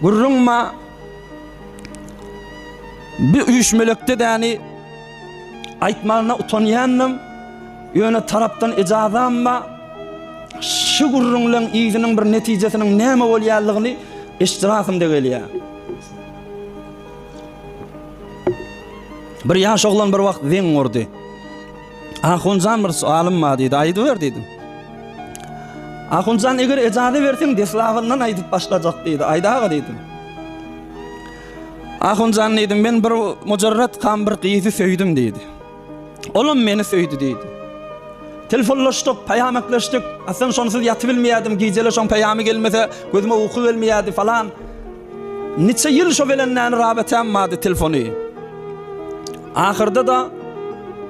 Gurrunma bir uyuşmelekte däni aýtmagyna utanýannym. Ýöne tarapdan ijazamma şu gurrunlaň ýygynyň bir netijesiniň näme bolýanlygyny eştirasymda gelýär. Bir ýaş oglan bir wagt weň urdy. Ahunjan bir sualym bar diýdi, aýdy ber diýdim. Ahunjan eger ejaza bersiň deslawyndan aýdyp başlajak diýdi, aýdaga diýdim. Ahunjan diýdim, men bir mujarrat kan bir gyzy söýdüm diýdi. Olum meni söýdi diýdi. Telefonlaşdyk, paýamaklaşdyk. Aslında şonusy ýatyp bilmeýärdim, gijele şoň paýamy gelmese gözüme uky gelmeýärdi falan. Neçe ýyl şo bilen rabatam mady telefony. Ahyrda da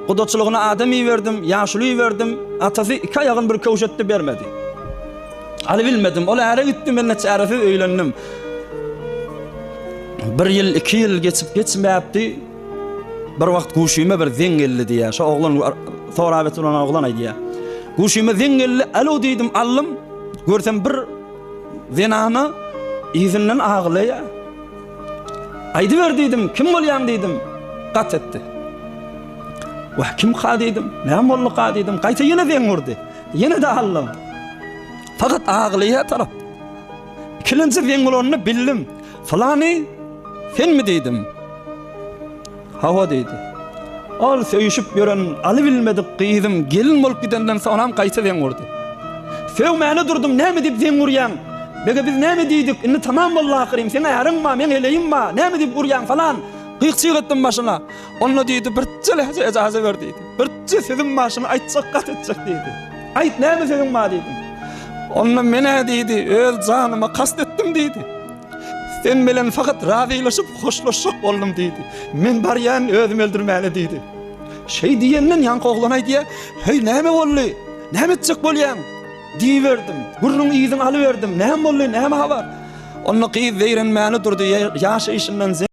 gudaçylygyna adamy berdim, ýaşly berdim. Atasy iki aýagyn bir köwşetde bermedi. Ali bilmedim, ol ära gitdim, men neçe arafa öýlendim. Bir ýyl, 2 ýyl geçip geçmäpdi. Bir wagt guşyma bir zeň geldi diýär. Şo oglan sorabat bolan oglan aýdy. Guşyma zeň geldi, alo diýdim, allym. Görsem bir zenana ýüzünden aglaýa. Aýdy ber diýdim, kim bolýan diýdim. Gat etdi. Wah kim ka diýdim, näme bolly ka diýdim. Gaýta ýene zeň urdy. Ýene de allym. Fakat aglaýa tarap. Ikinci zeň bolanyny bildim. Falany sen mi diýdim? Hawa diýdi. Al söýüşip ýören aly bilmedik gyzym gelin bolup gidenden soňam gaýta zeň urdy. Söwmäne durdum, näme diýip zeň urýan? Bege biz näme diýdik? Indi tamam bolly ahyrym, sen aýarynma, men eleyimma, näme diýip urýan falan. Gyýkçyk etdim başyna. Onda diýdi, birçe lehçe ejaza ber diýdi. Birçe sözüm başyna aýtsak gat etjek diýdi. Aýt, näme sözüň bar diýdim. Onda mene diýdi, öz janyma kast etdim diýdi. Sen bilen fakat razylaşyp hoşlaşyp boldum diýdi. Men barýan özüm öldürmäli diýdi. Şey diýenden ýanky oglan aýdy, "Hey, näme boldy? Näme etjek bolýan?" diýberdim. Gurrun ýyzyny alyberdim. Näme boldy, näme habar? Onda gyz beýrenmäni durdy, ýaşaýşyndan